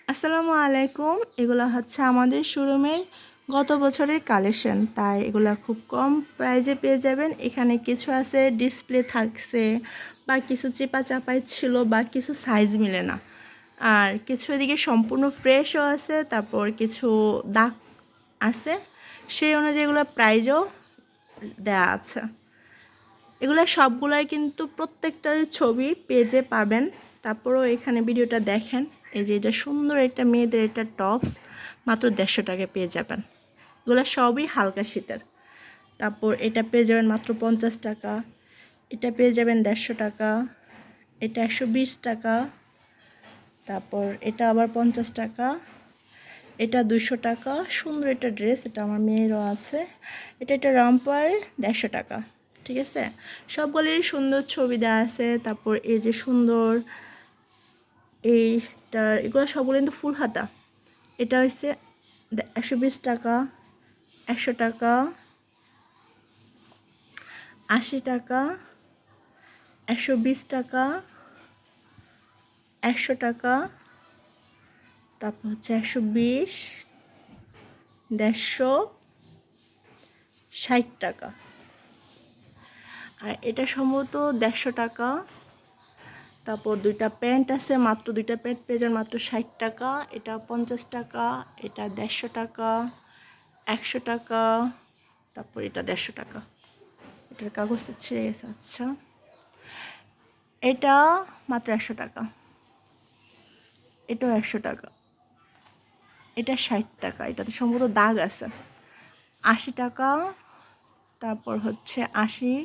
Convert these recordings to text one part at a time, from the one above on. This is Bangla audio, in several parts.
আসসালামু আলাইকুম। এগুলো হচ্ছে আমাদের শোরুমের গত বছরের কালেকশন, তাই এগুলো খুব কম প্রাইজে পেয়ে যাবেন। এখানে কিছু আছে ডিসপ্লে থাকছে, বা কিছু চেপা চাপাই ছিল, বা কিছু সাইজ মিলে না, আর কিছু এদিকে সম্পূর্ণ ফ্রেশও আছে, তারপর কিছু দাগ আছে, সেই অনুযায়ী এগুলো প্রাইজও দেওয়া আছে। এগুলো সবগুলাই কিন্তু প্রত্যেকটার ছবি পেজে পাবেন। তারপরেও এখানে ভিডিওটা দেখেন, এই যে এটা সুন্দর একটা মেয়েদের একটা টপস মাত্র 150 টাকা পেয়ে যাবেন। এগুলো সবই হালকা শীতের। তারপর এটা পেয়ে যাবেন মাত্র 50 টাকা, এটা পেয়ে যাবেন 150 টাকা, এটা 120 টাকা, তারপর এটা আবার 50 টাকা, এটা 200 টাকা। সুন্দর একটা ড্রেস, এটা আমার মেয়েরও আছে। এটা রামপার 150 টাকা। ঠিক আছে, সবগুলোরই সুন্দর ছবি দেওয়া আছে। তারপর এই যে সুন্দর এগুলো সবগুলো কিন্তু ফুল হাতা। এটা হচ্ছে 120 টাকা, 100 টাকা, 80 টাকা, 120 টাকা, 100 টাকা, তারপর হচ্ছে 120, 150, 60 টাকা। আর এটা সম্ভবত 150 টাকা। তারপর দুইটা প্যান্ট আছে, মাত্র দুইটা প্যান্ট পেয়ে যান মাত্র 60 টাকা। এটা 50 টাকা, এটা 150 টাকা, 100 টাকা, তারপর এটা 150 টাকা। এটার কাগজটা ছিঁড়ে গেছে। আচ্ছা, এটা মাত্র 100 টাকা, এটাও 100 টাকা, এটা 60 টাকা, এটাতে সম্ভবত দাগ আছে। 80 টাকা, তারপর হচ্ছে 80,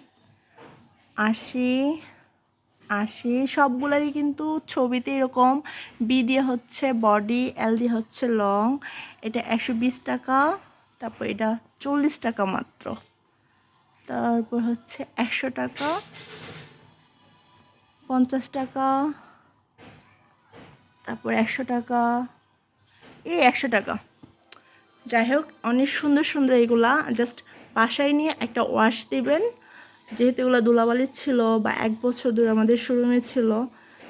80, 80। সবগুলারই কিন্তু ছবিতে এরকম বি দিয়ে হচ্ছে বডি, এল দিয়ে হচ্ছে লং। এটা 120 টাকা, তারপর এটা 40 টাকা মাত্র। তারপর হচ্ছে 100 টাকা, 50 টাকা, তারপর 100 টাকা, এই 100 টাকা। যাই হোক, অনেক সুন্দর সুন্দর এগুলা। জাস্ট বাসায় নিয়ে একটা ওয়াশ দিবেন, যেহেতু এগুলো ধুলাবালি ছিল বা 1 বছর ধরে আমাদের শোরুমে ছিল,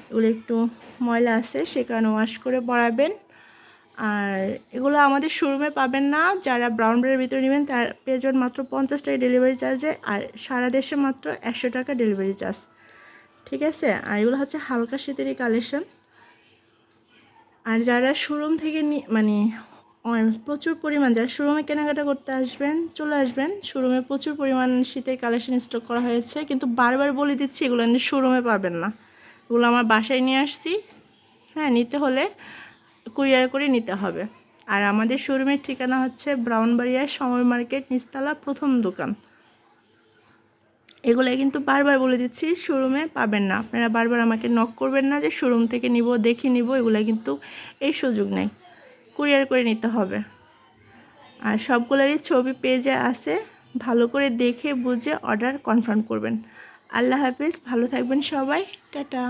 এগুলো একটু ময়লা আছে, সে কারণে ওয়াশ করে পরাবেন। আর এগুলো আমাদের শোরুমে পাবেন না, যারা ব্রাউনবারের ভিতরে নেবেন তার পেয়ে যাবেন মাত্র 50 টাকা ডেলিভারি চার্জে, আর সারা দেশে মাত্র 100 টাকা ডেলিভারি চার্জ। ঠিক আছে, আর এগুলো হচ্ছে হালকা শীতেরই কালেকশন। আর যারা শোরুম থেকে মানে প্রচুর পরিমাণ যারা শোরুমে কেনাকাটা করতে আসবেন, চলে আসবেন। শোরুমে প্রচুর পরিমাণ শীতের কালেকশন স্টক করা হয়েছে, কিন্তু বারবার বলে দিচ্ছি এগুলো কিন্তু শোরুমে পাবেন না। এগুলো আমার বাসায় নিয়ে আসছি। হ্যাঁ, নিতে হলে কুরিয়ার করে নিতে হবে। আর আমাদের শোরুমের ঠিকানা হচ্ছে ব্রাউনবাড়িয়া সময় মার্কেট, নিচতলা, প্রথম দোকান। এগুলো কিন্তু বারবার বলে দিচ্ছি শোরুমে পাবেন না। আপনারা বারবার আমাকে নক করবেন না যে শোরুম থেকে নিব, দেখে নিব, এগুলো কিন্তু এই সুযোগ নেই, কুরিয়ার করে নিতে হবে। আর সবগুলোরই ছবি পেজে আছে, ভালো করে দেখে বুঝে অর্ডার কনফার্ম করবেন। আল্লাহ হাফেজ, ভালো থাকবেন সবাই, টাটা।